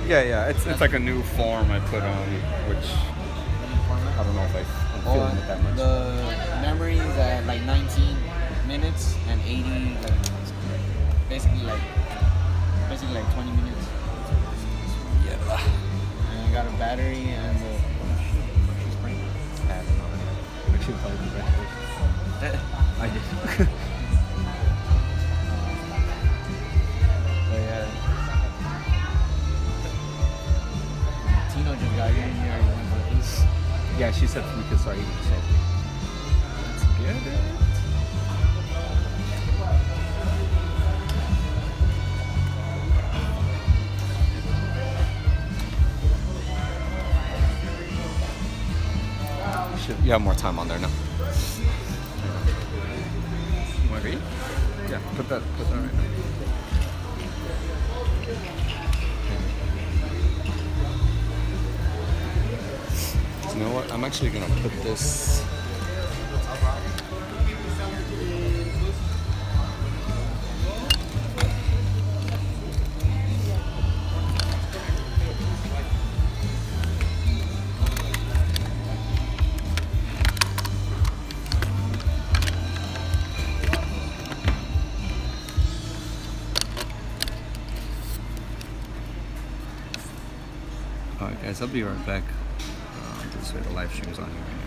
Yeah. It's like a new form I put on, which I don't know if I'm feeling it that much. The memory is at like 19 minutes and 80, like basically like 20 minutes. Yeah. And I got a battery and the spring. I don't know. I should probably congratulations. I did. But yeah. Tino just got here and he already went with this. Yeah, she said we could start eating, so let's get it. You have more time on there now. You want to eat? Yeah, put that right now. You know what? I'm actually gonna put this. Alright guys, I'll be right back. This way the live stream's on here right now.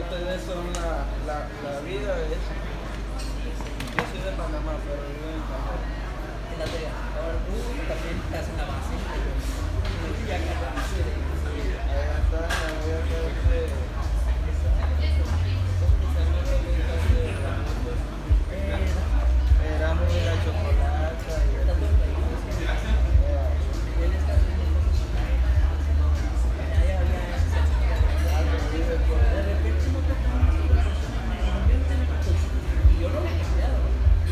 ustedes son la vida. Yo soy de Panamá, pero vivo en Panamá. En la de ahora tú también estás en la base. Ya que la base de Ahí está, voy a quedar Erasmus y la chocolata y está todo el país. Él está haciendo de repente no te pones una persona y yo no lo he cambiado.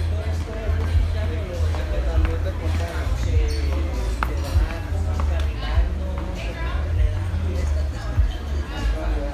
Todo esto es escuchado lo también te contaron. que te va como caminando, como enredando y estás escuchando.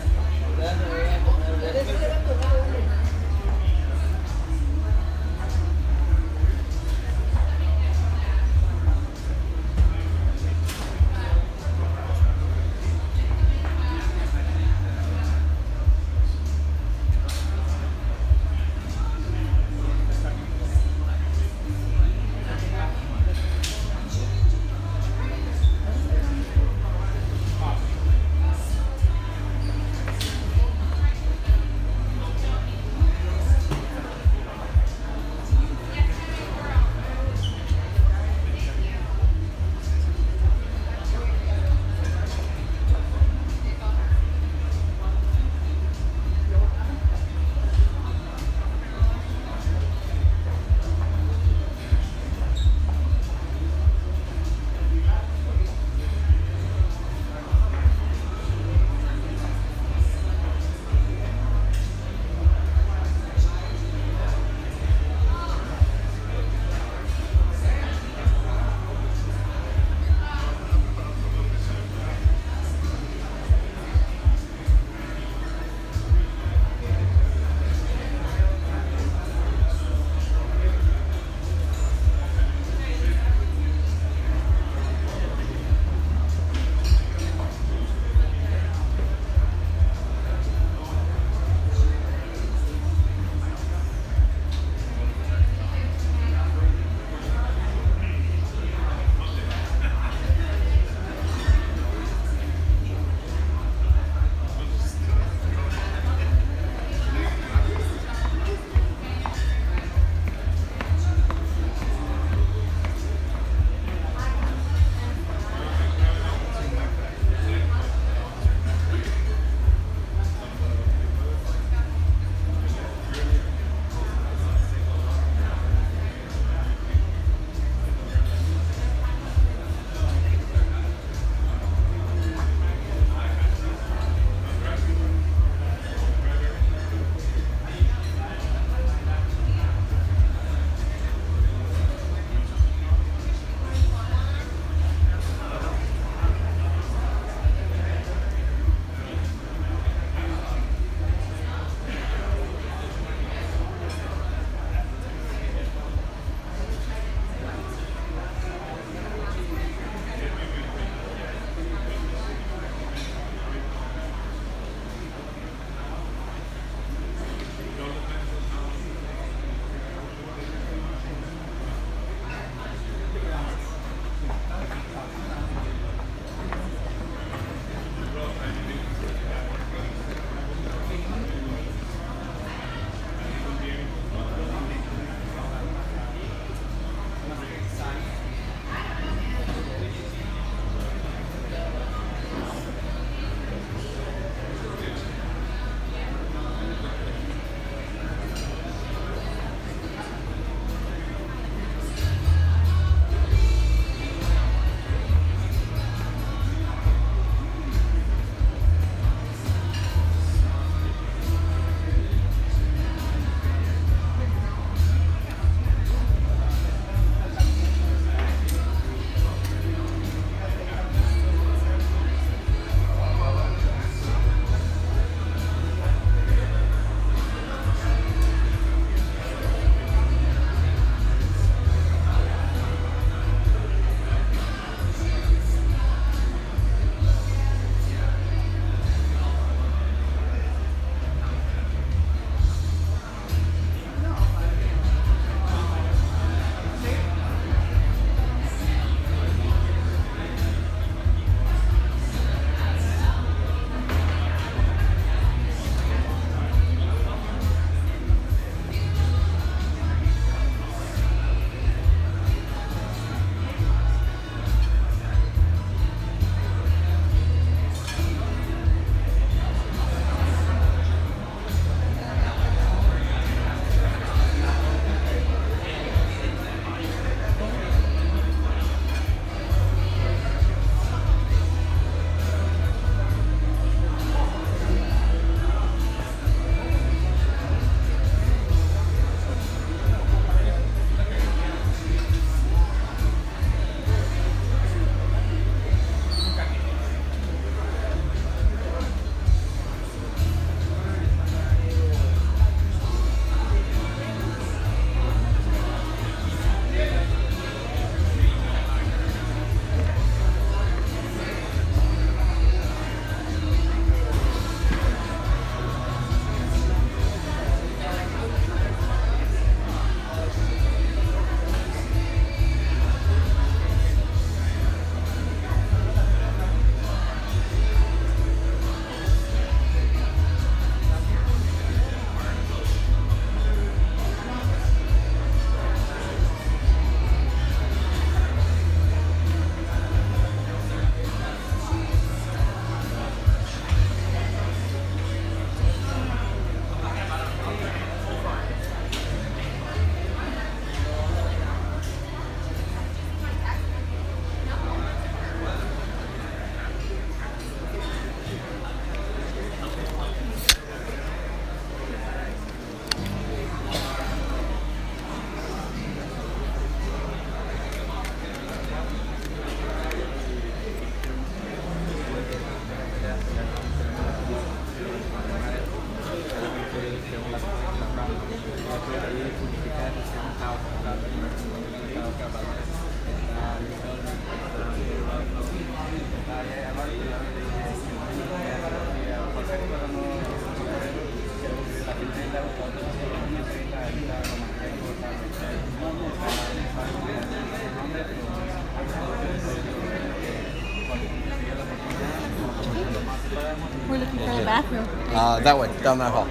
That way, down that hall.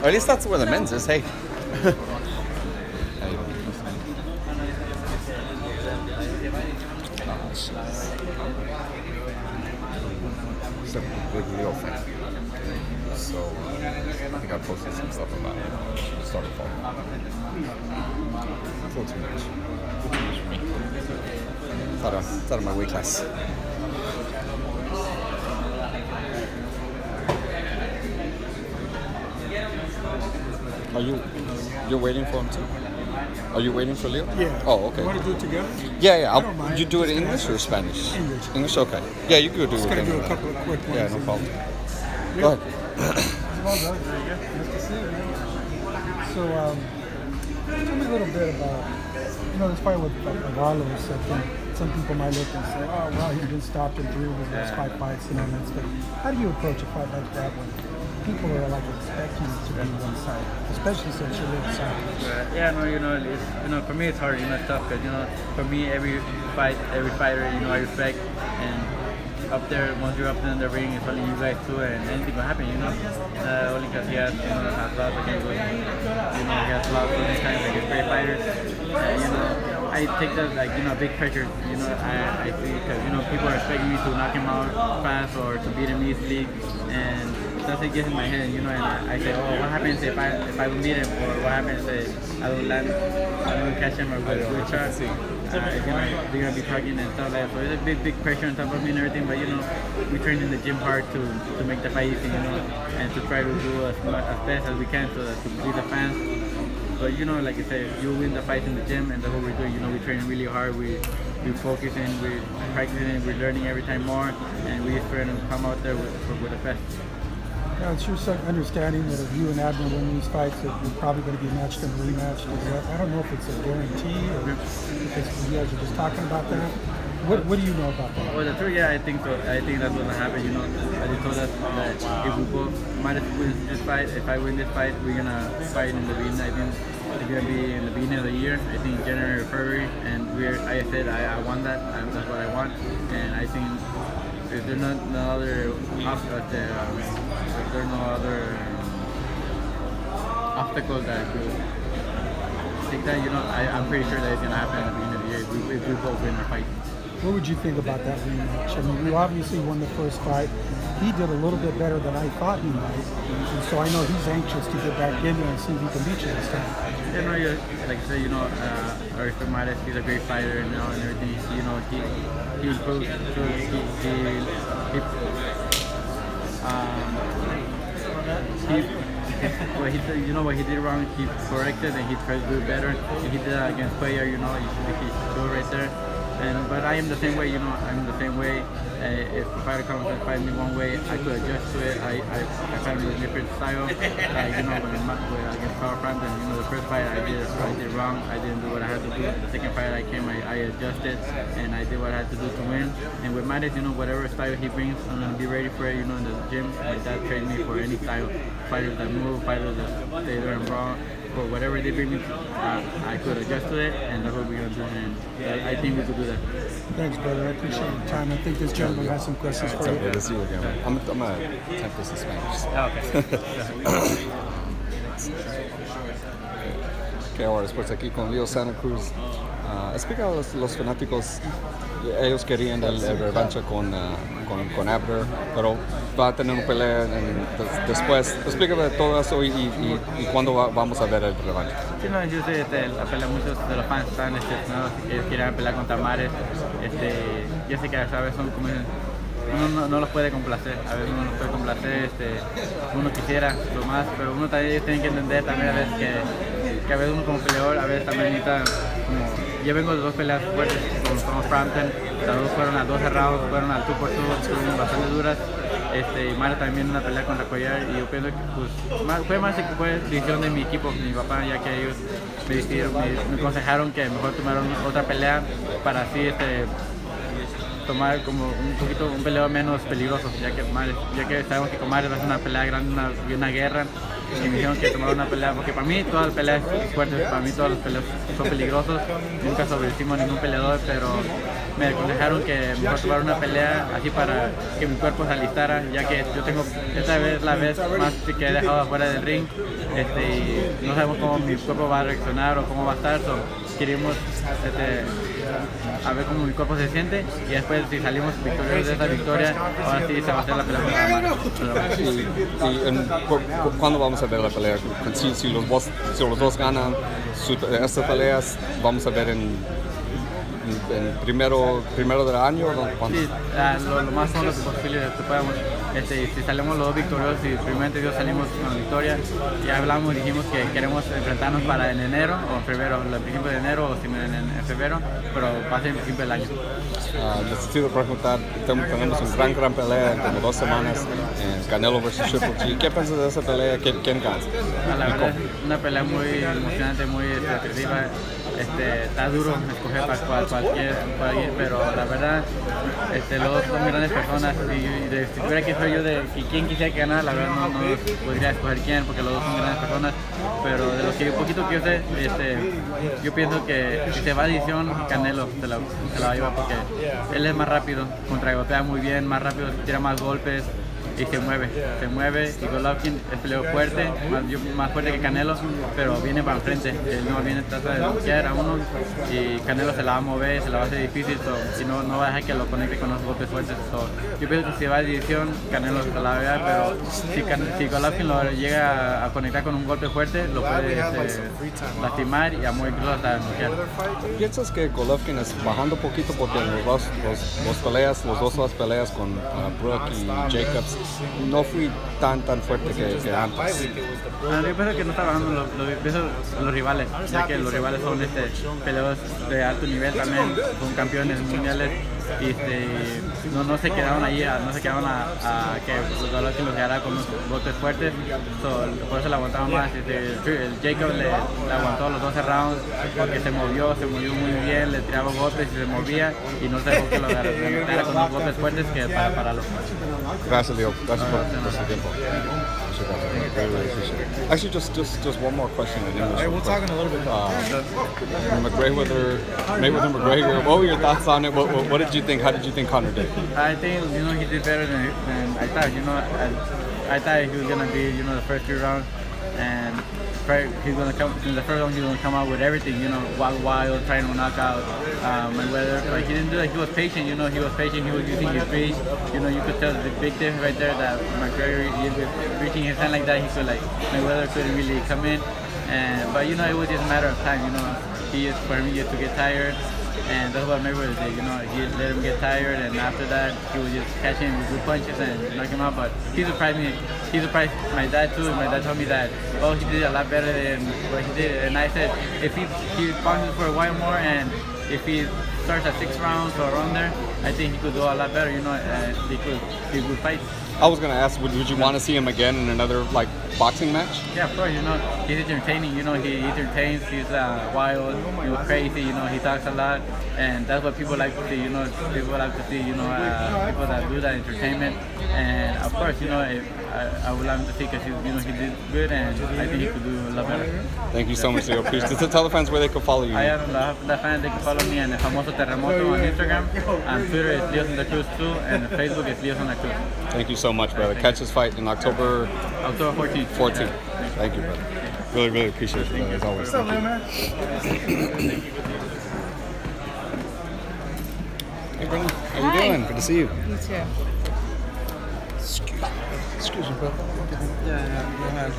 Or at least that's where the men's is. Hey. It's a big Leo fan. So I think I posted some stuff about it. She started following. 14 minutes. 14 minutes for me. It's out of my weight class. You're waiting for him too? Are you waiting for Leo? Yeah. Oh, okay. You want to do it together? Yeah. I don't mind. You do it in English or Spanish? English. English, okay. Yeah, you could do Just it. gonna do a couple of quick ones. Yeah, no problem. Yeah. Go ahead. Well done. Very good. Nice to see you, man. So, tell me a little bit about, this fight with Carlos. I think some people might look and say, oh, well, he's been stopped in 3 of his last 5 fights and all that stuff. How do you approach a fight like that when people are like expecting you to be one side, especially since you're the side? Yeah, no, for me it's hard, it's tough because, for me every fighter, I respect, and up there, once you're up there in the ring, it's only you guys two, and anything will happen, only because he has, has lots against him, he has lots of these kinds of great fighters, I take that like, big pressure, I see, because, people are expecting me to knock him out fast or to beat him easily, and that's what gets in my head, and I say, oh, what happens if I don't beat him, or what happens if I don't catch him or go to a shot? They're gonna be talking and stuff like that. So it's a big pressure on top of me and everything. But we train in the gym hard to make the fight easy, and to try to do as best as we can to please the fans. But like I said, you win the fight in the gym, and that's what we're doing. We train really hard. We focusing, we're practicing, we're learning every time more, and we just trying to come out there with the best. Yeah, it's your understanding that if you and Abner win these fights, that you're probably going to be matched and rematched. I don't know if it's a guarantee or if you guys are just talking about that. What do you know about that? Well, the truth, yeah, I think so. I think that's going to happen. They told us that if we both might win this fight, if I win this fight, we're going to fight in the beginning. I think it's going to be in the beginning of the year. I think January or February. And I said I want that. That's what I want. And I think if there's no other obstacles that could take that, I'm pretty sure that it's gonna happen at the beginning of the year if we both win our fight. What would you think about that rematch? I mean, you obviously won the first fight. He did a little bit better than I thought he might, and so I know he's anxious to get back in there and see if he can beat you this time. Like I said, I respect Mares. He's a great fighter and everything. He improved. What he did wrong, he corrected and he tried to do it better. And he did that against Cuellar, he showed right there. But I am the same way, I'm the same way. If a fighter comes and fight me one way, I could adjust to it. I fight with a different style. Against Power Frampton, the first fight I did wrong. I didn't do what I had to do. The second fight I came, I adjusted and I did what I had to do to win. And with Mares, whatever style he brings, I'm gonna be ready for it. In the gym, my dad trained me for any style. Fighters that move, fighters that stay there and brawl. For whatever they bring me, I could adjust to it, and that's what we're gonna do. And I think we could do that. Thanks, brother. I appreciate your time. I think this gentleman has some questions for you. Good to see you again, man. I'm gonna type this in Spanish. Okay. Okay, ahora después aquí con Leo Santa Cruz. Explica a los fanáticos, ellos querían el revancha con Abner, pero va a tener una pelea después. Explícame todo eso y cuándo vamos a ver el revancha. Sí, yo sé, la pelea, muchos de los fans están que quieren pelear contra Mares. Yo sé que a veces son como uno no los puede complacer, a veces uno no los puede complacer, uno quisiera lo más, pero uno también tiene que entender también a veces que a veces uno como peleador, a veces también necesita yo vengo de 2 peleas fuertes con Frampton, las 2 fueron a 2 cerrados, fueron al 2 por 2, fueron bastante duras. Y Mara también una pelea contra Cuellar, y yo pienso que fue más que fue decisión de mi equipo, mi papá, ya que ellos me aconsejaron que mejor tomaron otra pelea para así tomar como un peleador menos peligroso, ya que sabemos que con Mares va a ser una pelea grande, una guerra, y me dijeron que tomar una pelea, porque para mí todas las peleas son fuertes, para mí todas las peleas son peligrosas, nunca sobreestimó ningún peleador, pero me aconsejaron que mejor tomar una pelea así para que mi cuerpo se alistara, ya que yo tengo esta vez la vez más que he dejado afuera del ring, y no sabemos cómo mi cuerpo va a reaccionar o cómo va a estar, queremos a ver cómo mi cuerpo se siente y después si salimos victoriosos de esta victoria, ahora sí se va a hacer la pelea con la mano. ¿Cuándo vamos a ver la pelea? Si los dos ganan estas peleas, vamos a ver en primero del año. Sí, lo más pronto posible que podamos. Si salimos los dos victoriosos y primeramente Dios salimos con la victoria, ya hablamos y dijimos que queremos enfrentarnos para en enero o en febrero, el principio de enero o en febrero, pero pase en principio del año. Necesito preguntar, tenemos una gran pelea en como 2 semanas en Canelo vs Triple G. ¿Qué piensas de esa pelea? ¿Quién gana? La verdad es una pelea muy emocionante, muy atractiva. Está duro escoger para cualquier, pero la verdad los dos son grandes personas y si tuviera que ser yo de quién quisiera que ganara, la verdad no podría escoger quién porque los dos son grandes personas, pero de lo que un poquito que yo sé, yo pienso que si se va a edición, Canelo se la va a llevar porque él es más rápido, contragolpea muy bien, más rápido, tira más golpes y se mueve y Golovkin es peleo fuerte, más fuerte que Canelo, pero viene para enfrente, él no viene, trata de bloquear a uno y Canelo se la va a mover, se la va a hacer difícil, si no va a dejar que lo conecte con los golpes fuertes. Yo pienso que si va a división, Canelo se la va a ver, pero si Golovkin lo llega a conectar con un golpe fuerte, lo puede lastimar y a muy incluso hasta bloquear. ¿Piensas que Golovkin es bajando poquito porque en los dos peleas con Brook y Jacobs no fui tan fuerte que antes? Yo pienso que no está bajando los rivales, ya que los rivales son peleadores de alto nivel también, son campeones mundiales y no se quedaron ahí, no se quedaron a que Golovkin los ganara con unos golpes fuertes, por eso le aguantaron más. El Jacob le aguantó los 12 rounds porque se movió muy bien, le tiraba golpes y se movía y no se dejó que lo ganara con unos golpes fuertes que para los. Gracias, Leo. Gracias por su tiempo. Actually, just one more question in English. We'll talk in a little bit. McGregor. What were your thoughts on it? What did you think? How did you think Conor did? I think he did better than I thought. I thought he was gonna be the first 3 rounds, and he's gonna come in the first round. He's gonna come out with everything. Wild, trying to knock out Mayweather. But he didn't do that. He was patient. He was patient. He was using his reach. You could tell the big difference right there that McGregor, reaching his hand like that, he could Mayweather couldn't really come in. But it was just a matter of time. For him to get tired. And that's what Mayweather did, he let him get tired, and after that, he was just catching him with good punches and knock him out. But he surprised me. He surprised my dad too. My dad told me that, he did a lot better than what he did. And I said, if he boxes for a while more, and if he starts at 6 rounds or around there, I think he could do a lot better. He could be a good fight. I was gonna ask, would you want to see him again in another boxing match? Yeah, of course. He's entertaining. He entertains. He's wild. Crazy. He talks a lot, and that's what people like to see. People like to see. People that do that entertainment. And of course, I would like him to see because he did good, and I think he could do a lot better. Thank you so much, Leo. Please, just tell the fans where they can follow you. The fans, they can follow me on El Famoso Terremoto on Instagram. On Twitter, it's Leo Santa Cruz 2, and Facebook is Leo Santa Cruz. Thank you so much, brother. Catch this fight in October 14th. 14th. Yeah. Thank you, brother. Really, really appreciate it, brother, as always. What's up, man? Hey, brother. How you doing? Good to see you. You too. Excuse me, brother. Yeah.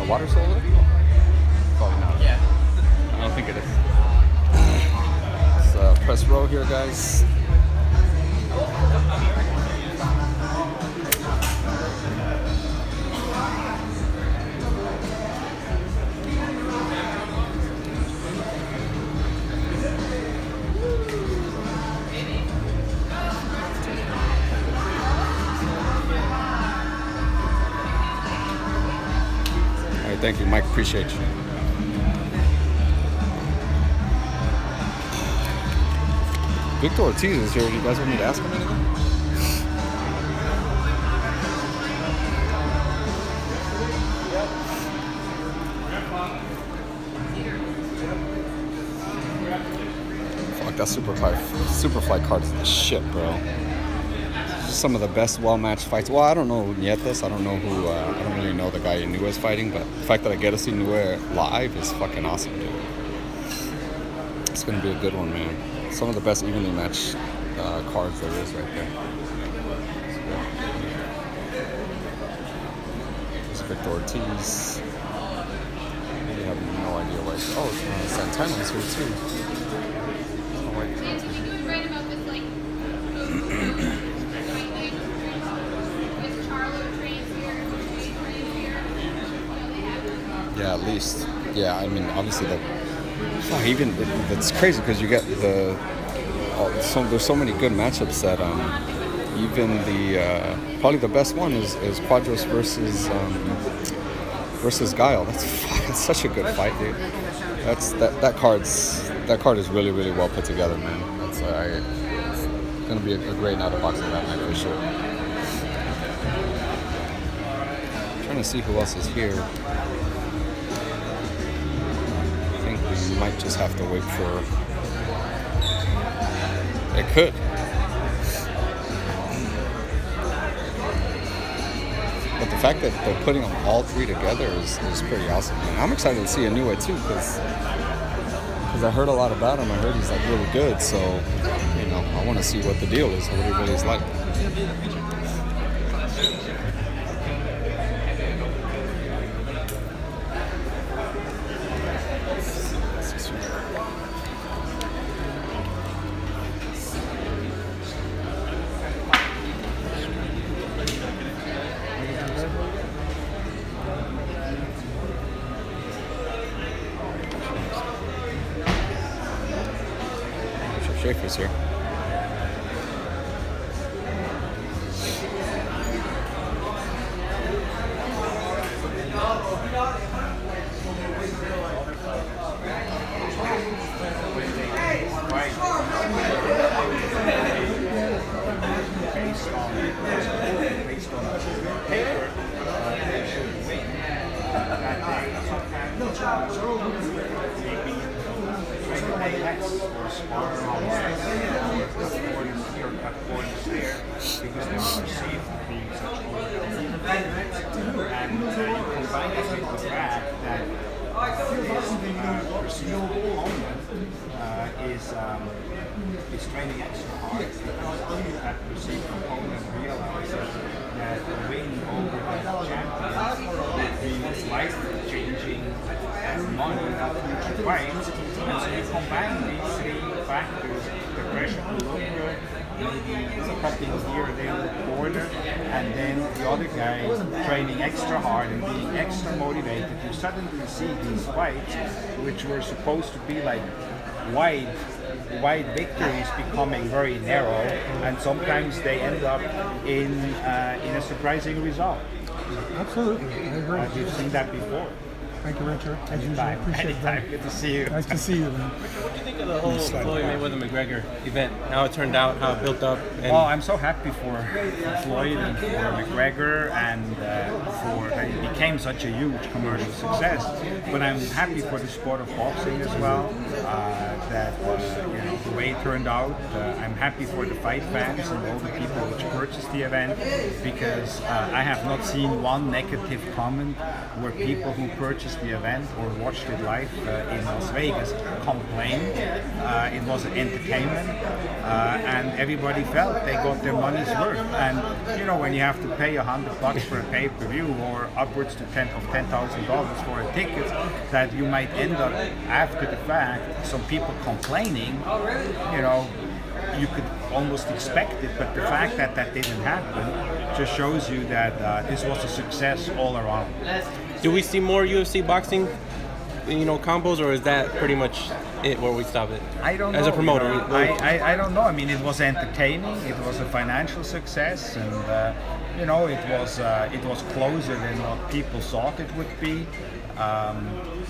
Water solar? Probably not. Yeah. I don't think it is. It's press row here, guys. Thank you, Mike. Appreciate you. Victor Ortiz is here. Do you guys want me to ask him anything? Fuck, that Superfly card is the shit, bro. Just some of the best well-matched fights. Well, I don't know Nietas. I don't know who. I don't really know the guy Inoue is fighting, but the fact that I get to see Inoue live is fucking awesome, dude. It's gonna be a good one, man. Some of the best evenly matched cards there is right there. It's Victor Ortiz. I have no idea why. Oh, Santana's here too. Oh, wait. Yeah, at least. Yeah, I mean, obviously that's crazy because you get there's so many good matchups that even probably the best one is Quadros versus Guile. That's such a good fight, dude. That card is really, really well put together, man. It's gonna be a great night of boxing that night for sure. I'm trying to see who else is here. I think we might just have to wait for. It could. But the fact that they're putting them all three together is pretty awesome. And I'm excited to see Inoue too, because I heard a lot about him. I heard he's like really good. So, you know, I want to see what the deal is, what he really is like. Schaefer's here. Is training extra hard. That perceived opponent realizes that winning over the champion means life-changing money in future fights. And so you combine these three factors: the pressure to look good, maybe cutting here or there in the corner, and then the other guy training extra hard and being extra motivated. You suddenly see these fights, which were supposed to be like wide victories, becoming very narrow, and sometimes they end up in a surprising result. Absolutely, I agree. We've seen that before. Thank you, Richard. As usual, appreciate that. Good to see you. Nice to see you, man. What do you think of the whole Floyd Mayweather-McGregor event? How it turned out, how it built up? And Well, I'm so happy for Floyd and for McGregor, and for that it became such a huge commercial success. But I'm happy for the sport of boxing as well. That you know, the way it turned out. I'm happy for the fight fans and all the people which purchased the event, because I have not seen one negative comment where people who purchased the event or watched it live in Las Vegas complained. It was an entertainment, and everybody felt they got their money's worth. And you know, when you have to pay $100 for a pay-per-view or upwards to $10,000 for a ticket, that you might end up after the fact some people complaining. You know, you could almost expect it, but the fact that that didn't happen just shows you that this was a success all around. do we see more UFC boxing, you know, combos, or is that pretty much it where we stop it? I don't know. As a promoter, you know, I don't know. I mean, it was entertaining. It was a financial success, and you know, it was closer than what people thought it would be.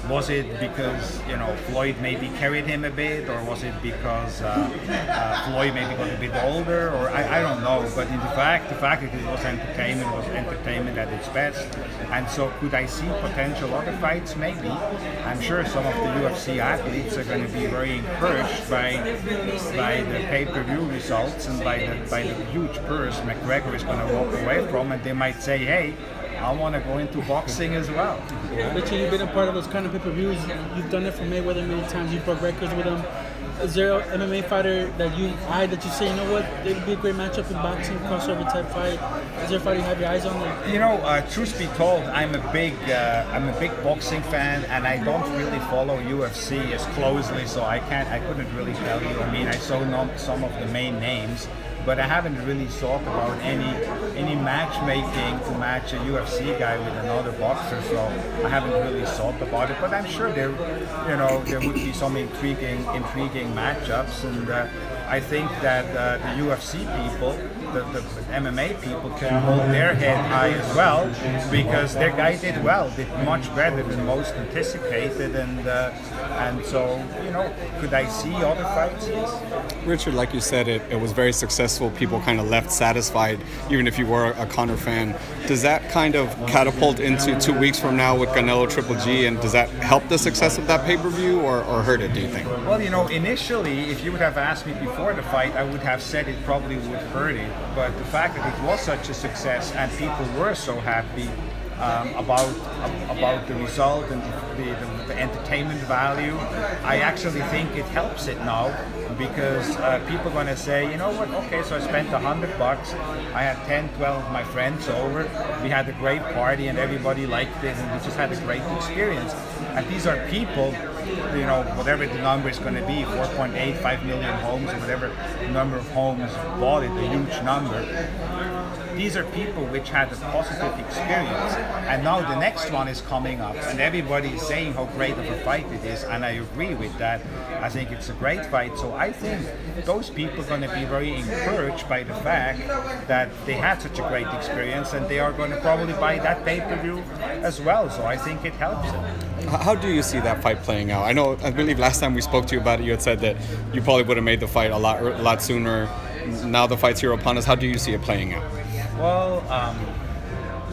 Was it because Floyd maybe carried him a bit, or was it because Floyd maybe got a bit older, or I don't know. But in the fact that it was entertainment at its best. And so could I see potential other fights? Maybe. I'm sure some of the UFC athletes are going to be very encouraged by the pay-per-view results and by the huge purse McGregor is going to walk away from, and they might say, hey, I want to go into boxing as well. Richie, you've been a part of those kind of pay-per-views. You've done it for Mayweather many times. You broke records with him. Is there an MMA fighter that you say, you know what, it'd be a great matchup in boxing, crossover type fight? Is there a fighter you have your eyes on? Truth be told, I'm a big boxing fan, and I don't really follow UFC as closely, so I couldn't really tell you. I mean, I saw some of the main names, but I haven't really thought about any matchmaking to match a UFC guy with another boxer, so I haven't really thought about it. But I'm sure there would be some intriguing matchups, and I think that the UFC people, the MMA people, can hold their head high as well, because their guy did much better than most anticipated, and so could I see other fights? Yes. Richard, like you said, it was very successful. People kind of left satisfied, even if you were a Conor fan. Does that kind of catapult into 2 weeks from now with Canelo Triple G, and does that help the success of that pay-per-view or hurt it, do you think? Well, initially, if you would have asked me before the fight, I would have said it probably would hurt it. But the fact that it was such a success and people were so happy about the result and the entertainment value, I actually think it helps it now, because people are going to say, you know what, okay, so I spent $100, I had 10, 12 of my friends over, we had a great party and everybody liked it, and we just had a great experience. And these are people, whatever the number is going to be, 4.8, 5 million homes, or whatever number of homes bought it, a huge number. These are people which had a positive experience, and now the next one is coming up, and everybody is saying how great of a fight it is, and I agree with that. I think it's a great fight, so I think those people are going to be very encouraged by the fact that they had such a great experience, and they are going to probably buy that pay-per-view as well, so I think it helps it. How do you see that fight playing out? I believe last time we spoke to you about it, you had said that you probably would have made the fight a lot sooner. Now the fight's here upon us. How do you see it playing out? Well,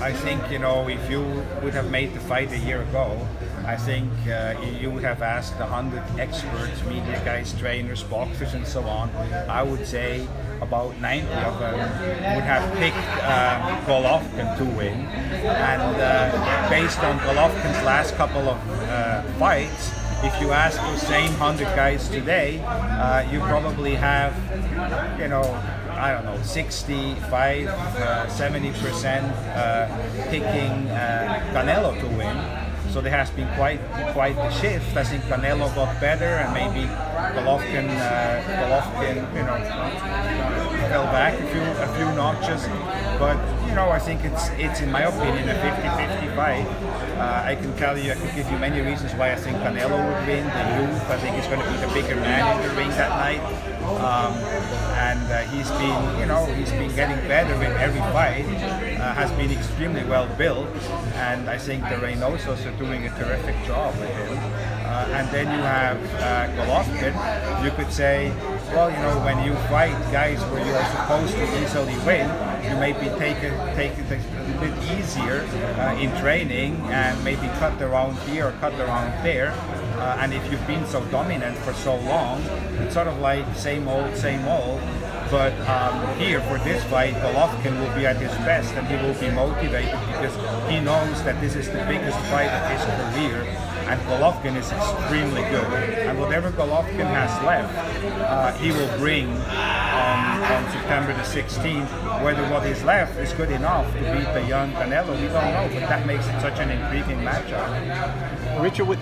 I think, if you would have made the fight a year ago, I think you would have asked 100 experts, media guys, trainers, boxers, and so on. I would say about 90 of them would have picked Golovkin to win. And based on Golovkin's last couple of fights, if you ask those same 100 guys today, you probably have, I don't know, 65, 70% picking Canelo to win. So there has been quite the shift. I think Canelo got better, and maybe Golovkin fell back a few notches. But I think it's in my opinion a 50-50 fight. I can give you many reasons why I think Canelo would win. The youth, I think he's going to be the bigger man in the ring that night. And he's been getting better in every fight. Has been extremely well built, and I think the Reynosos are doing a terrific job with him. And then you have Golovkin. You could say, well, when you fight guys where you are supposed to easily win, you maybe take it a bit easier in training and maybe cut the round here or cut the round there. And if you've been so dominant for so long, it's sort of like same old, same old. But here for this fight, Golovkin will be at his best, and he will be motivated because he knows that this is the biggest fight of his career. And Golovkin is extremely good. And whatever Golovkin has left, he will bring on September the 16th. Whether what is left is good enough to beat the young Canelo, we don't know. But that makes it such an intriguing matchup. Richard, with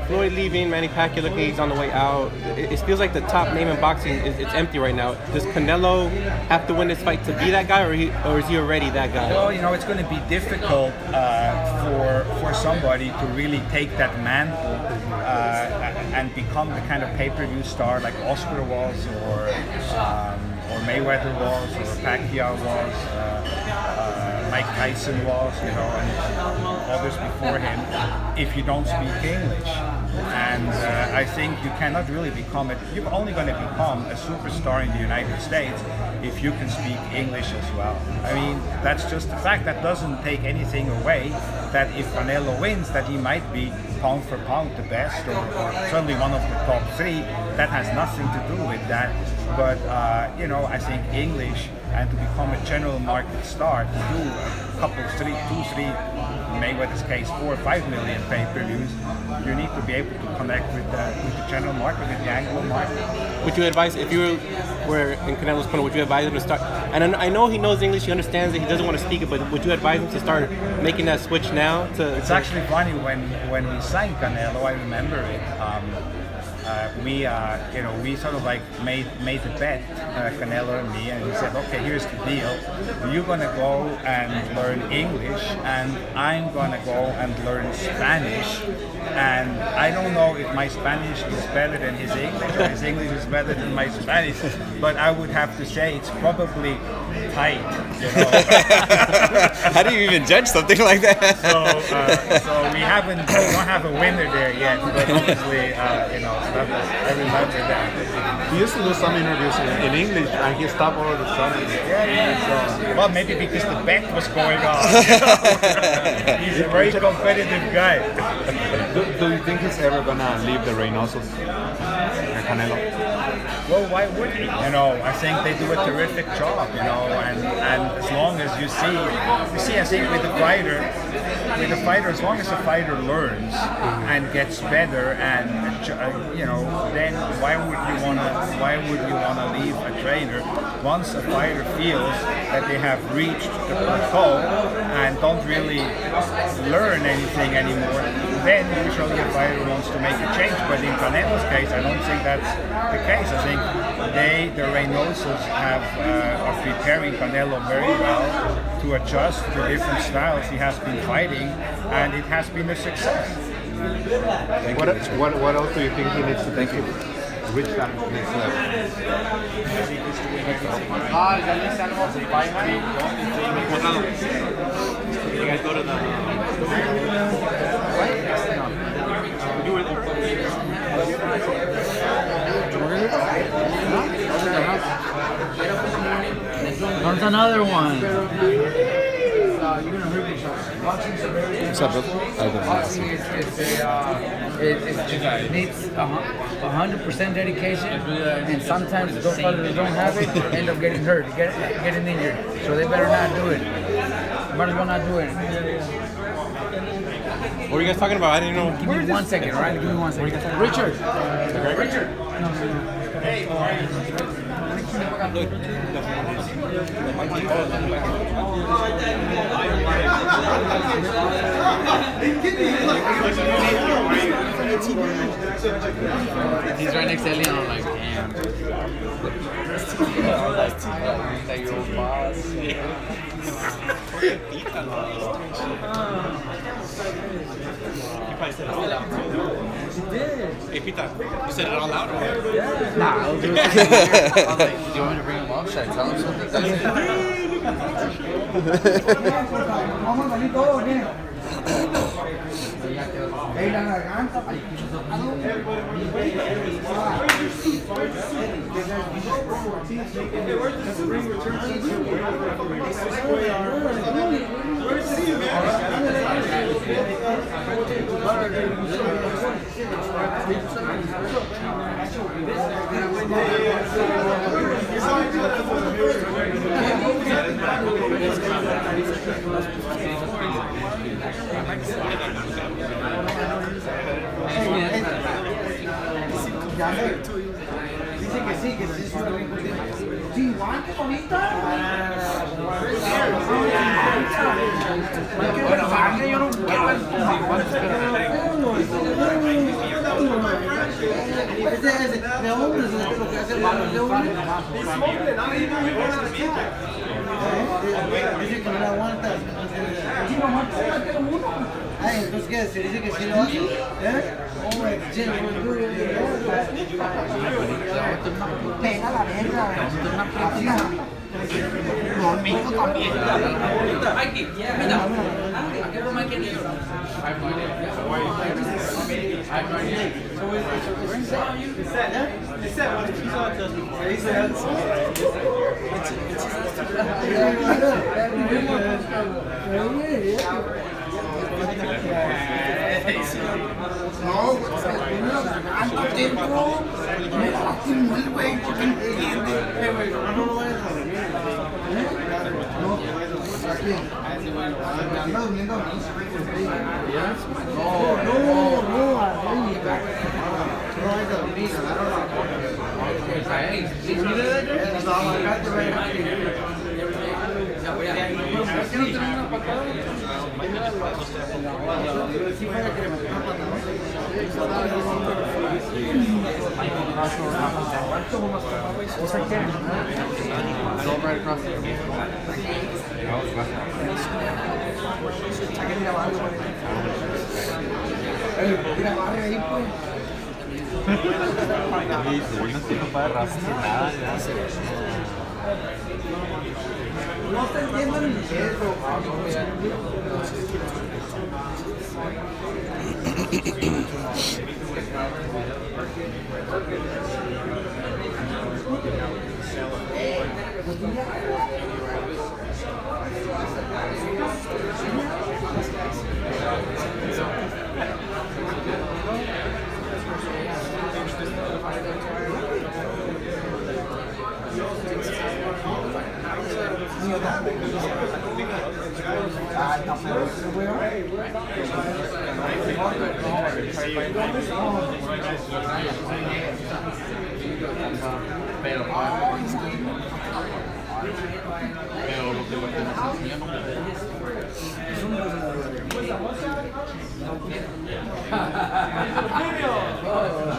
Floyd leaving, Manny Pacquiao looking he's on the way out, it feels like the top name in boxing it's empty right now. Does Canelo have to win this fight to be that guy, or is he already that guy? Well, it's going to be difficult for somebody to really take that mantle and become the kind of pay-per-view star like Oscar was, or Mayweather was, or Pacquiao was. Mike Tyson was, you know, and others before him, if you don't speak English. And I think you cannot really you're only going to become a superstar in the United States if you can speak English as well. I mean, that's just the fact. That doesn't take anything away that if Canelo wins, that he might be pound for pound the best, or certainly one of the top 3. That has nothing to do with that. But you know, I think English, and to become a general market star, to do a couple, 3, Mayweather's case, 4 or 5 million pay-per-views, you need to be able to connect with the general market, with the Anglo market. Would you advise, if you were in Canelo's corner, would you advise him to start? And I know he knows English, he understands it, he doesn't want to speak it, but would you advise him to start making that switch now? It's actually funny, when we signed Canelo, I remember it. We sort of like made the bet, Canelo and me, and he said, okay, here's the deal. You're gonna go and learn English, and I'm gonna go and learn Spanish. And I don't know if my Spanish is better than his English, or his English is better than my Spanish, but I would have to say it's probably tight, you know. How do you even judge something like that? So we don't have a winner there yet, but obviously, you know, I remember that. He used to do some interviews in English, and he stopped all of a sudden. Yeah. Well, maybe because the bet was going on. He's a very competitive guy. Do you think he's ever gonna leave the Reynosos, Canelo? Well, why would he? You know, I think they do a terrific job, you know, and as long as you see, I think with the fighter, as long as the fighter learns and gets better, and you know, then why would you wanna leave a trainer once a fighter feels that they have reached the plateau and don't really learn anything anymore? Then usually a fighter wants to make a change. But in Canelo's case, I don't think that's the case. I think the Reynosos are preparing Canelo very well to adjust to different styles he has been fighting, and it has been a success. What else do you think he needs to do to reach that next level? You guys go to the... You were there. There's another one. What's up, It needs 100% dedication, and sometimes those fighters that don't have it end up getting hurt, getting injured. So they better not do it. Might as well not do it. What were you guys talking about? I didn't know. Give me 1 second, all right? Give me 1 second. Richard. Richard. Hey, how are you? He's right next to Ellie, and I'm like, damn. Like your old boss. You probably said it all out. Hey, Pita, you said it all out, or what? Nah, I was like, do you want me to bring him up? Should I tell him Dice que sí, que sí, sí, igual que bonita. Bueno, madre, yo no quiero. De hombres, lo que hace el barrio de hombres. Dice que no le aguantas. Sí, no aguantas, uno. Ay, entonces, ¿qué? ¿Se dice que sí lo hace? Pena la verga. No, tanto tiempo me lastimó el güey, porque entiende. No lo vayas a dormir. No, anda durmiendo aquí. No, arriba. No vayas a dormir, no te entiendo ni eso.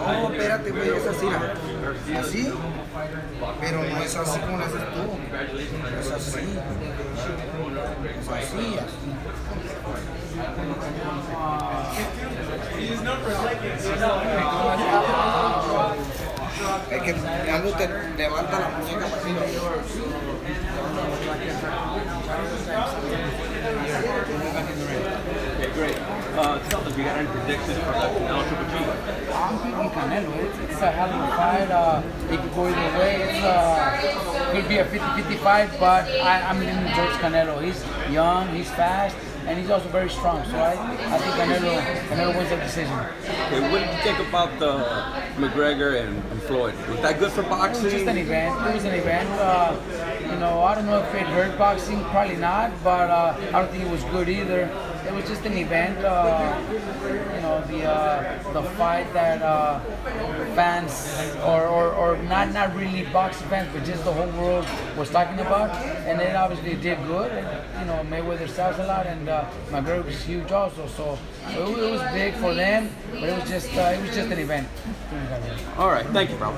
No, espérate, güey, es así, ¿no? ¿Así? Pero no es así como lo haces tú. Es así. Es así, así. Es que algo te levanta la muñeca para arriba. Okay, great. Tell us, you got any predictions for the Canelo Triple G? I'm picking Canelo. It's a hell of a fight. It could go either way. It could be a 50-50 fight, but I'm leaning towards Canelo. He's young, he's fast, and he's also very strong. So I think Canelo wins that decision. Okay, what did you think about the McGregor and Floyd? Was that good for boxing? Just an event. It was an event. You know, I don't know if it hurt boxing. Probably not, but I don't think it was good either. It was just an event. You know, the fight that fans or not really boxing fans, but just the whole world was talking about, and it obviously did good. And, you know, Mayweather sells a lot, and McGregor was huge also. So it was big for them, but it was just an event. All right, thank you, bro.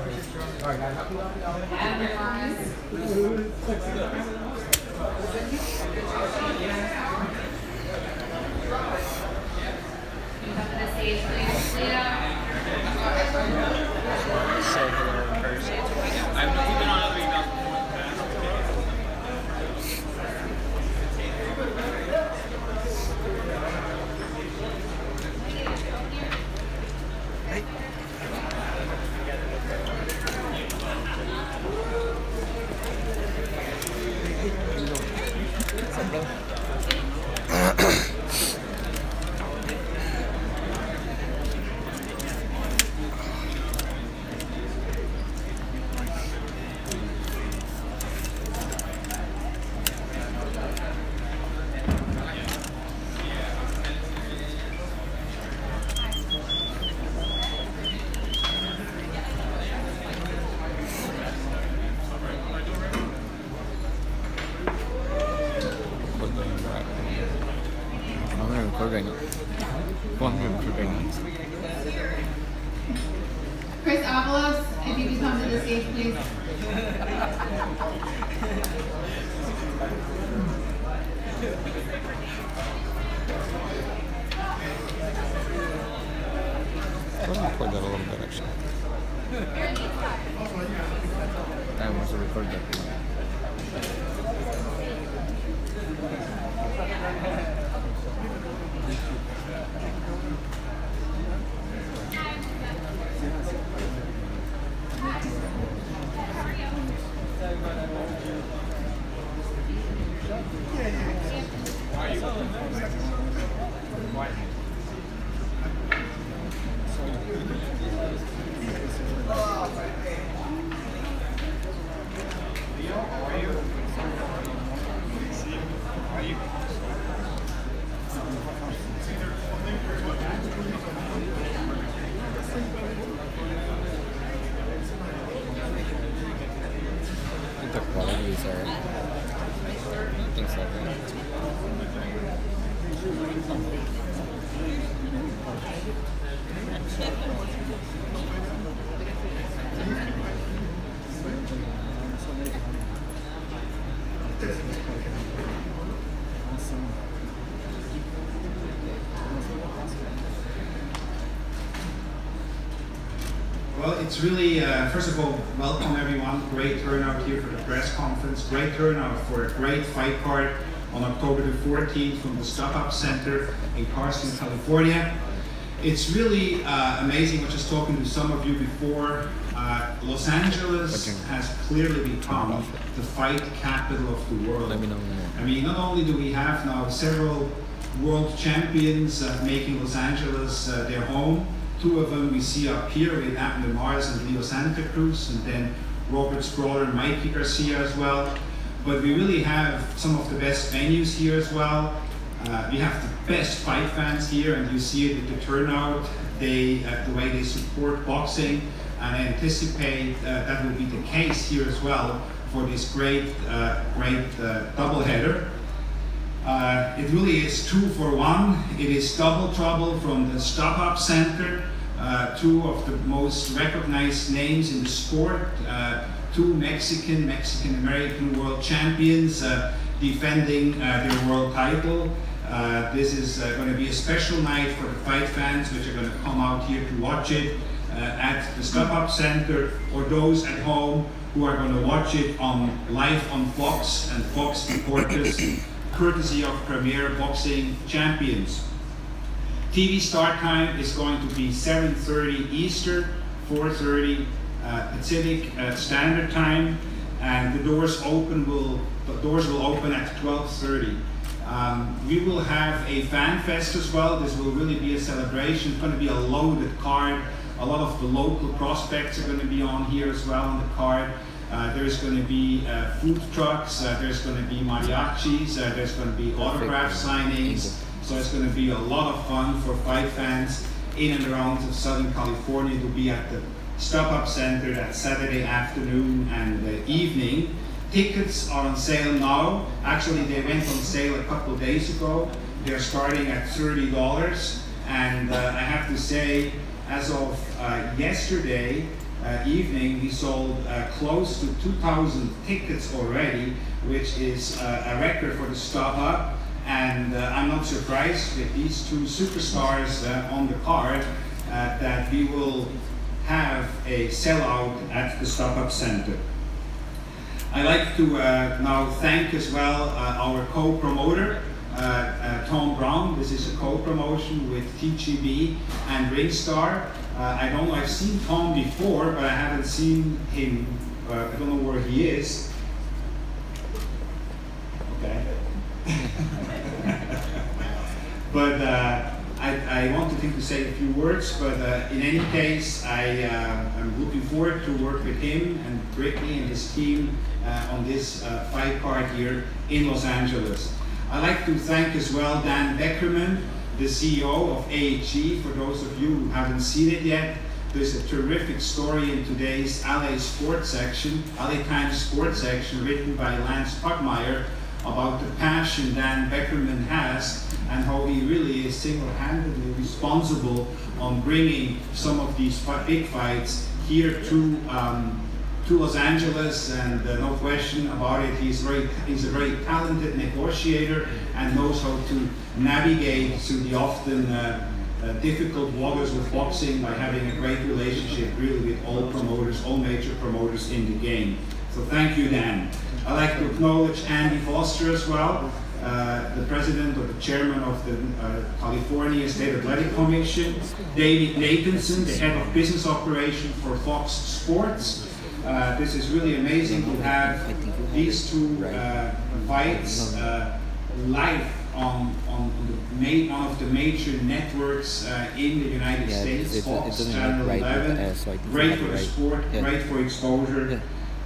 Chris Avalos, if you can come to the stage, please. Let me record that a little bit, actually. I want to record that. The qualities are things like that. Well, it's really, first of all, welcome everyone. Great turnout here for the press conference. Great turnout for a great fight card on October the 14th from the Stop Up Center in Carson, California. It's really amazing. I was just talking to some of you before. Los Angeles has clearly become the fight capital of the world. Let me know. I mean, not only do we have now several world champions making Los Angeles their home. Two of them we see up here with Abner Mares and Leo Santa Cruz, and then Robert's brother Mikey Garcia as well. But we really have some of the best venues here as well. We have the best fight fans here, and you see it with the turnout. The way they support boxing, and I anticipate that will be the case here as well for this great doubleheader. It really is 2 for 1. It is double trouble from the Stop Up Center. Two of the most recognized names in the sport. Two Mexican-American world champions defending their world title. This is going to be a special night for the fight fans, which are going to come out here to watch it at the Stop Up Center, or those at home who are going to watch it live on Fox and Fox Deportes, courtesy of Premier Boxing Champions. TV start time is going to be 7:30 Eastern, 4:30 Pacific Standard Time, and the doors will open at 12:30. We will have a fan fest as well. This will really be a celebration. It's going to be a loaded card. A lot of the local prospects are going to be on here as well on the card. There's going to be food trucks, there's going to be mariachis, there's going to be autograph signings. So it's going to be a lot of fun for fight fans in and around Southern California to be at the Stop Up Center that Saturday afternoon and evening. Tickets are on sale now. Actually, they went on sale a couple of days ago. They're starting at $30. And I have to say, as of yesterday evening, we sold close to 2,000 tickets already, which is a record for the Stop Up. And I'm not surprised with these two superstars on the card that we will have a sellout at the Stop Up Center. I'd like to now thank as well our co-promoter, Tom Brown. This is a co-promotion with TGB and Ringstar. I don't know, I've seen Tom before, but I haven't seen him, I don't know where he is. Okay. But I wanted him to say a few words, but in any case, I'm looking forward to work with him and Brittany and his team on this fight card here in Los Angeles. I'd like to thank as well Dan Beckerman, the CEO of AHG. For those of you who haven't seen it yet, there's a terrific story in today's LA Sports section, LA Times Sports section, written by Lance Puckmeyer, about the passion Dan Beckerman has and how he really is single-handedly responsible on bringing some of these big fights here to Los Angeles, and no question about it, he's a very talented negotiator and knows how to navigate through the often difficult waters with boxing by having a great relationship really with all promoters, all major promoters in the game. So thank you, Dan. I'd like to acknowledge Andy Foster as well, the president or the chairman of the California State Athletic Commission, David Nathanson, the head of business operation for Fox Sports. This is really amazing to have these two fights live on one of the major networks in the United States, Fox Channel 11. Great for the sport, great for exposure.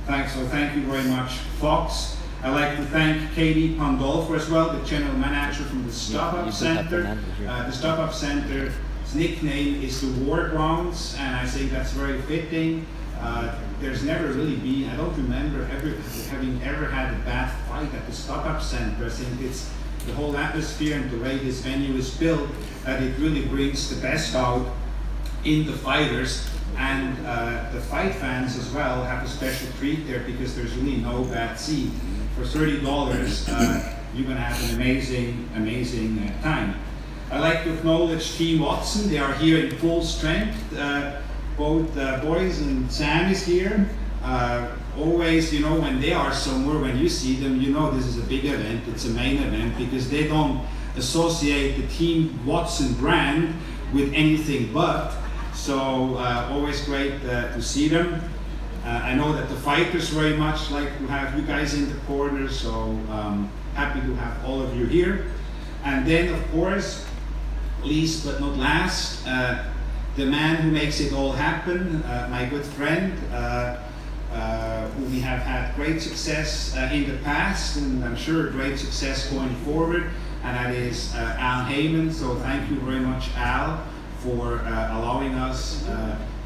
Thank you very much, Fox. I'd like to thank Katie Pandolfo as well, the general manager from the Stop-Up Center. The Stop-Up Center's nickname is the War Grounds, and I think that's very fitting. There's never really been, I don't remember having ever had a bad fight at the Stop-Up Center. I think it's the whole atmosphere and the way this venue is built, that it really brings the best out in the fighters. And the fight fans as well have a special treat there because there's really no bad seat. For $30, you're going to have an amazing time. I'd like to acknowledge Team Watson. They are here in full strength. Both boys and Sam is here. Always, you know, when they are somewhere, when you see them, you know this is a big event. It's a main event because they don't associate the Team Watson brand with anything but. So always great to see them. I know that the fighters very much like to have you guys in the corner, so happy to have all of you here. And then, of course, least but not last, the man who makes it all happen, my good friend, who we have had great success in the past, and I'm sure great success going forward, and that is Al Heyman. So thank you very much, Al, for allowing us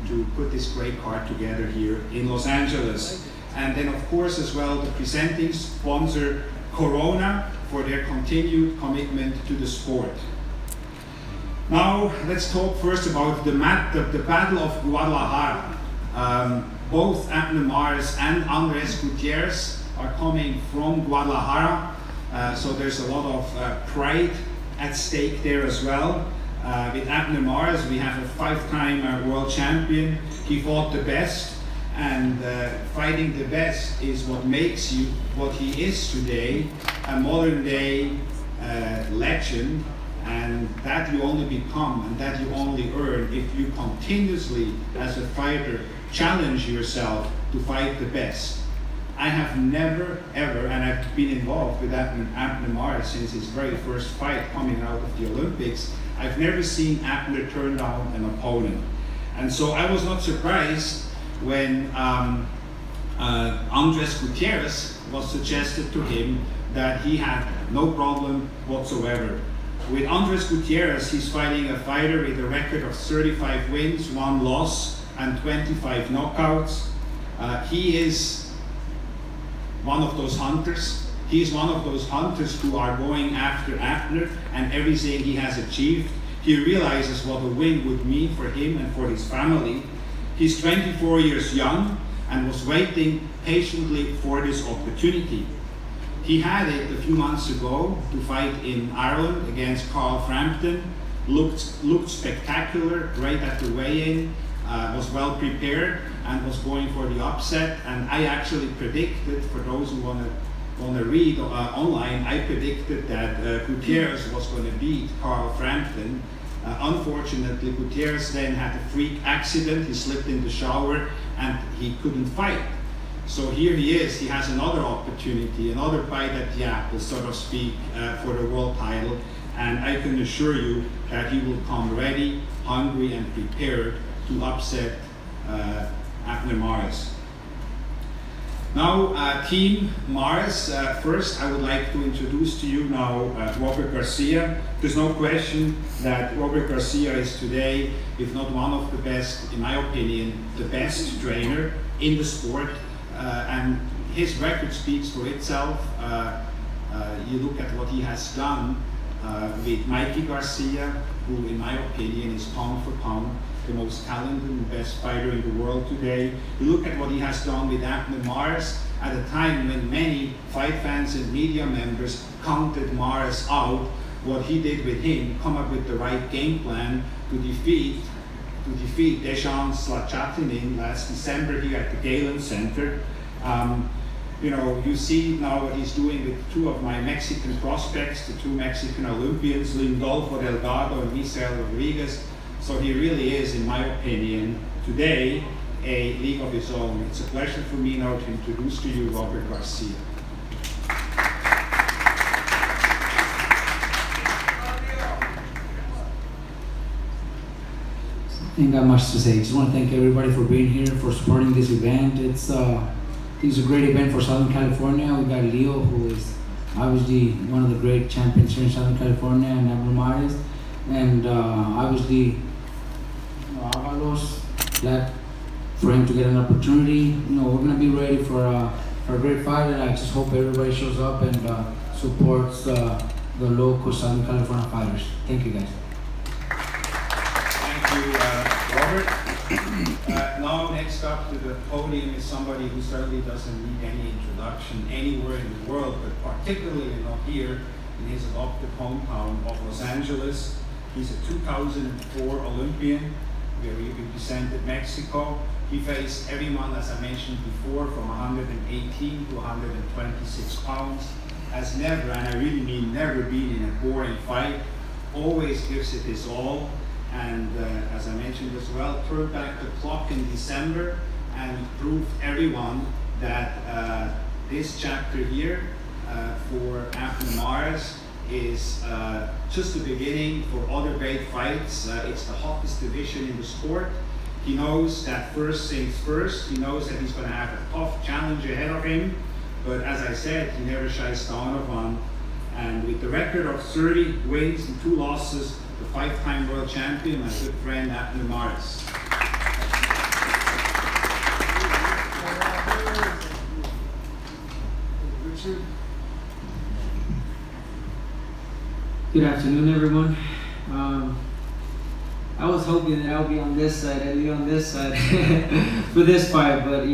to put this great card together here in Los Angeles. And then, of course, as well, the presenting sponsor, Corona, for their continued commitment to the sport. Now, let's talk first about the Battle of Guadalajara. Both Abner Mares and Andres Gutierrez are coming from Guadalajara, so there's a lot of pride at stake there as well. With Abner Mares, we have a 5-time world champion. He fought the best, and fighting the best is what makes you what he is today, a modern-day legend, and that you only become and that you only earn if you continuously, as a fighter, challenge yourself to fight the best. I have never, ever, and I've been involved with Abner Mares since his very first fight coming out of the Olympics. I've never seen Abner turn down an opponent. And so I was not surprised when Andres Gutierrez was suggested to him that he had no problem whatsoever. With Andres Gutierrez, he's fighting a fighter with a record of 35 wins, 1 loss, and 25 knockouts. He is one of those hunters. He's one of those hunters who are going after Abner and everything he has achieved. He realizes what a win would mean for him and for his family. He's 24 years young and was waiting patiently for this opportunity. He had it a few months ago to fight in Ireland against Carl Frampton. Looked spectacular right at the weigh-in, was well prepared and was going for the upset. And I actually predicted, for those who want to read online, I predicted that Gutierrez was going to beat Carl Frampton. Unfortunately, Gutierrez then had a freak accident. He slipped in the shower and he couldn't fight. So here he is. He has another opportunity, another bite at the apple, so to speak, for the world title. And I can assure you that he will come ready, hungry, and prepared to upset Abner Mares. Now, Team Mares, first I would like to introduce to you now Robert Garcia. There's no question that Robert Garcia is today, if not one of the best, in my opinion, the best trainer in the sport. And his record speaks for itself. You look at what he has done with Mikey Garcia, who in my opinion is pound for pound the most talented and best fighter in the world today. You look at what he has done with Abner Mares at a time when many fight fans and media members counted Mares out. What he did with him, come up with the right game plan to defeat Dejan Slachatinin last December here at the Galen Center. You know, you see now what he's doing with 2 of my Mexican prospects, the 2 Mexican Olympians, Lindolfo Delgado and Misael Rodriguez. So he really is, in my opinion, today, a league of his own. It's a pleasure for me now to introduce to you Robert Garcia. ain't got much to say. Just want to thank everybody for being here, for supporting this event. It's a great event for Southern California. We got Leo, who is obviously one of the great champions here in Southern California, and Abner Mares, and obviously Avalos. Glad for him to get an opportunity. We're gonna be ready for a great fight, and I just hope everybody shows up and supports the local Southern California fighters. Thank you, guys. Thank you, Robert. Now, next up to the podium is somebody who certainly doesn't need any introduction anywhere in the world, but particularly not here in his adopted hometown of Los Angeles. He's a 2004 Olympian, where he represented Mexico. He faced everyone, as I mentioned before, from 118 to 126 pounds. Has never, and I really mean never, been in a boring fight. Always gives it his all. And as I mentioned as well, turned back the clock in December and proved everyone that this chapter here for Abner Mares is just the beginning for other great fights. It's the hottest division in the sport. He knows that first things first. He knows that he's going to have a tough challenge ahead of him. But as I said, he never shies down of one. And with the record of 30 wins and 2 losses, the 5-time world champion, my good friend Abner Mares. Good afternoon, everyone. I was hoping that I'll be on this side, I'd be on this side for this fight, but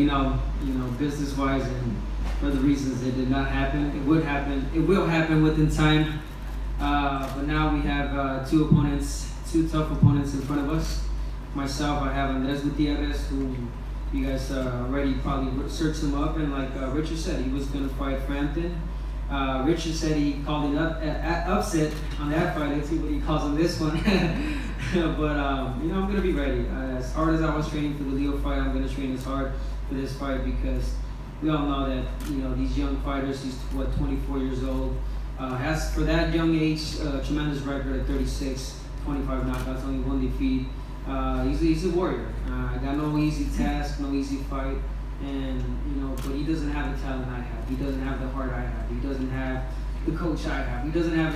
business-wise and for the reasons it did not happen. It would happen. It will happen within time. But now we have 2 tough opponents in front of us. Myself, I have Andres Gutierrez, who you guys already probably searched him up, and like Richard said, he was going to fight Frampton. Richard said he called it upset on that fight. Let's see what he calls on this one. But I'm going to be ready. As hard as I was training for the Leo fight, I'm going to train as hard for this fight, because we all know that these young fighters, he's 24 years old, has for that young age tremendous record at 36, 25 knockouts, only 1 defeat. He's a warrior. Got no easy task, no easy fight, and but he doesn't have the talent I have. He doesn't have the heart I have. He doesn't have the coach I have. He doesn't have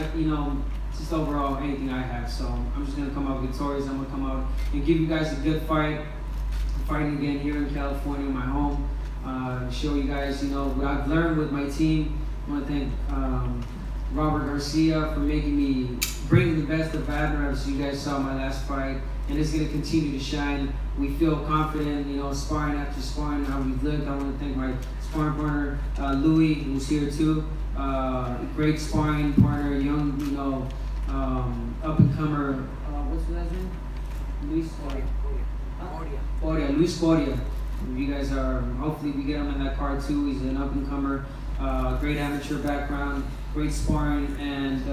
just overall anything I have. So I'm just gonna come out victorious. I'm gonna come out and give you guys a good fight. I'm fighting again here in California, my home. Show you guys, what I've learned with my team. I want to thank Robert Garcia for bringing the best of Abner, as you guys saw my last fight, and it's going to continue to shine. We feel confident, sparring after sparring, how we've looked. I want to thank my sparring partner, Louis, who's here too. Great sparring partner, young, up-and-comer, what's his name? Luis Coria. You guys are, hopefully we get him in that card too. He's an up-and-comer, great amateur background, great sparring, and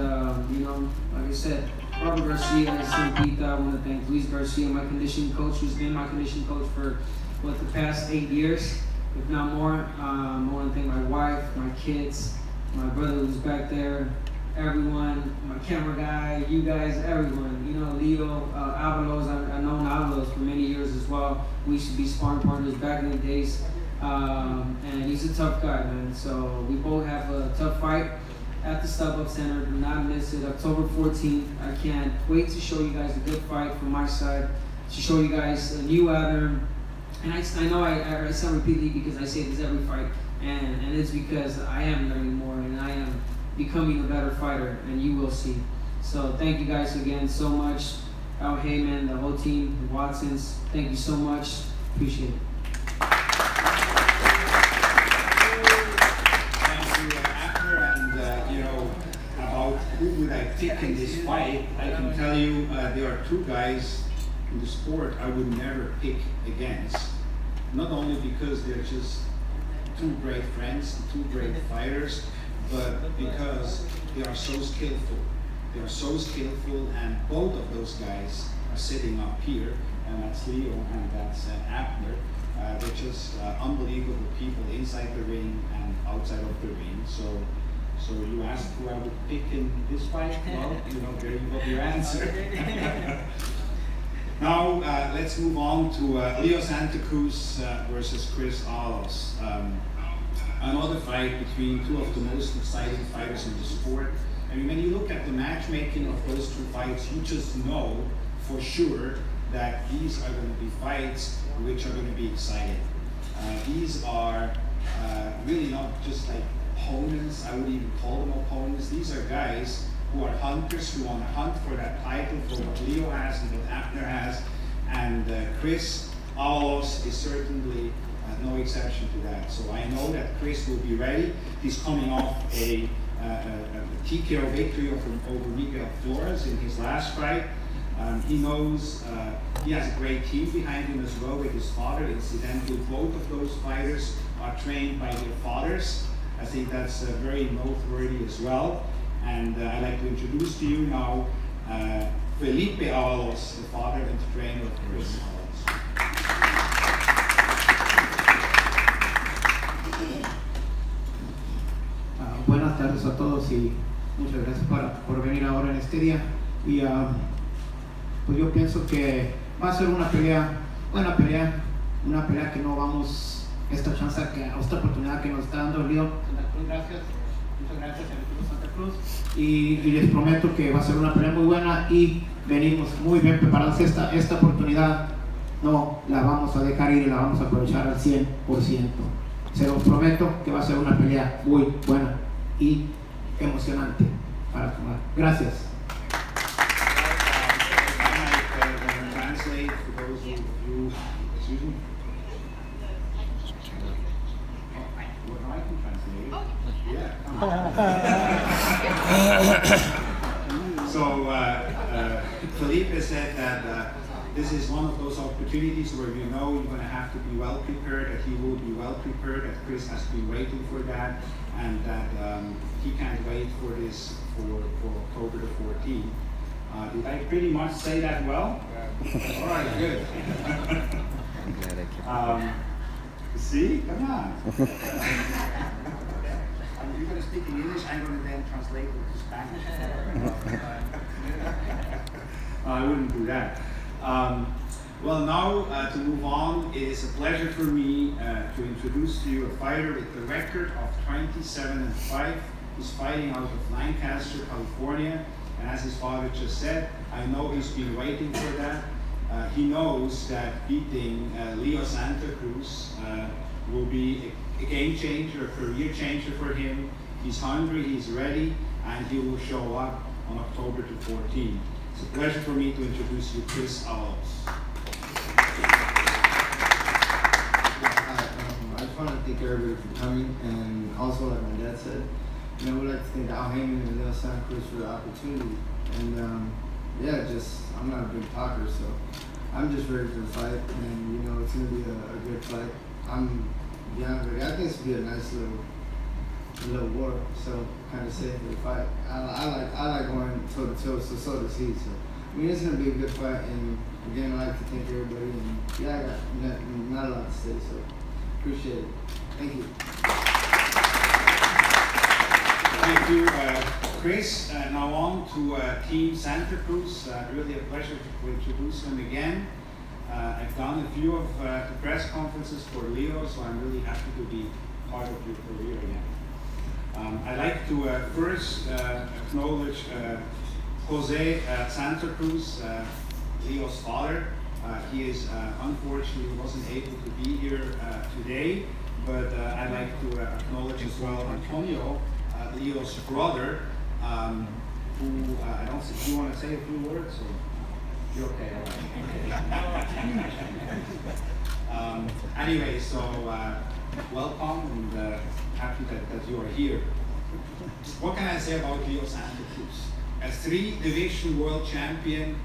like I said, Robert Garcia and Santita. I want to thank Luis Garcia, my conditioning coach, who's been my conditioning coach for the past 8 years, if not more. I want to thank my wife, my kids, my brother who's back there, everyone, my camera guy, you guys, everyone. Leo, Avalos. I've known Avalos for many years as well. We used to be sparring partners back in the days. And he's a tough guy, man. So we both have a tough fight at the StubHub Center. Do not miss it, October 14th. I can't wait to show you guys a good fight from my side, to show you guys a new Abner. And I know I sound repeatedly because I say this every fight, and it's because I am learning more and I am becoming a better fighter, and you will see. So thank you guys again so much. Al Heyman, the whole team, the Watsons, thank you so much. Appreciate it. About who would I pick in this fight, I can tell you there are 2 guys in the sport I would never pick against. Not only because they're just 2 great friends, 2 great fighters, but because they are so skillful. They are so skillful, and both of those guys are sitting up here, and that's Leo and that's Abner. They're just unbelievable people inside the ring and outside of the ring. So you asked who I would pick in this fight? Well, there you got your answer. Now let's move on to Leo Santa Cruz versus Chris Avalos. Another fight between two of the most exciting fighters in the sport. I mean, when you look at the matchmaking of those two fights, you just know for sure that these are going to be fights which are going to be exciting. These are really not just like opponents. I would even call them opponents. These are guys who are hunters, who want to hunt for that title, for what Leo has and what Abner has. And Chris Avalos is certainly no exception to that. So I know that Chris will be ready. He's coming off a TKO victory over Miguel Flores in his last fight. He knows he has a great team behind him as well with his father. Incidentally, both of those fighters are trained by their fathers. I think that's very noteworthy as well. And I'd like to introduce to you now Felipe Avalos, the father and trainer of Chris Avalos. Buenas tardes a todos y muchas gracias por venir ahora en este día. Y pues yo pienso que va a ser una pelea, buena pelea, una pelea que no vamos, esta oportunidad que nos está dando Leo Santa Cruz, gracias. Muchas gracias a Santa Cruz y les prometo que va a ser una pelea muy buena y venimos muy bien preparados. Esta oportunidad no la vamos a dejar ir y la vamos a aprovechar al 100%. Se los prometo que va a ser una pelea muy buena y emocionante para tomar. Gracias. So Felipe said that this is one of those opportunities where you know you're going to have to be well prepared, that he will be well prepared, that Chris has been waiting for that, and that he can't wait for this for October the 14th. Did I pretty much say that well? All right, good. See, come on. You're going to speak in English, I'm going to then translate it to Spanish. I wouldn't do that. Well, now to move on, it is a pleasure for me to introduce to you a fighter with a record of 27-5. He's fighting out of Lancaster, California, and as his father just said, I know he's been waiting for that. He knows that beating Leo Santa Cruz will be a game changer, a career changer for him. He's hungry, he's ready, and he will show up on October the 14th. It's a pleasure for me to introduce you Chris Avalos. I just want to thank everybody for coming, and also like my dad said, you know, we'd like to thank Al Heyman and Leo Santa Cruz for the opportunity. And yeah, I'm not a big talker, so I'm just ready for the fight, and you know, it's going to be a good fight. I'm young, but I think it's going to be a nice little war, so kind of safe for the fight. I like going toe to toe, so does he. So I mean, it's going to be a good fight, and again, I'd like to thank everybody. And yeah, I got not a lot to say, so appreciate it. Thank you. Thank you, Chris. Now on to Team Santa Cruz. Really a pleasure to introduce them again. I've done a few of the press conferences for Leo, so I'm really happy to be part of your career again. I'd like to first acknowledge Jose Santa Cruz, Leo's father. He is unfortunately wasn't able to be here today, but I'd like to acknowledge as well Antonio, Leo's brother, who I don't see. Do you want to say a few words? Or? You're okay. All right. Anyway, so welcome and happy that you are here. What can I say about Leo Santa Cruz? A 3-division world champion,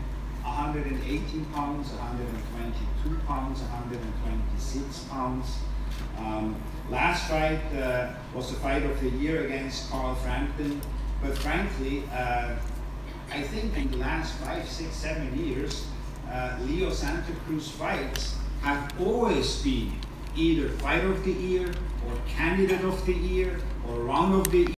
118 pounds, 122 pounds, 126 pounds. Last fight was the fight of the year against Carl Frampton, but frankly, I think in the last 5, 6, 7 years, Leo Santa Cruz fights have always been either fight of the year, or candidate of the year, or round of the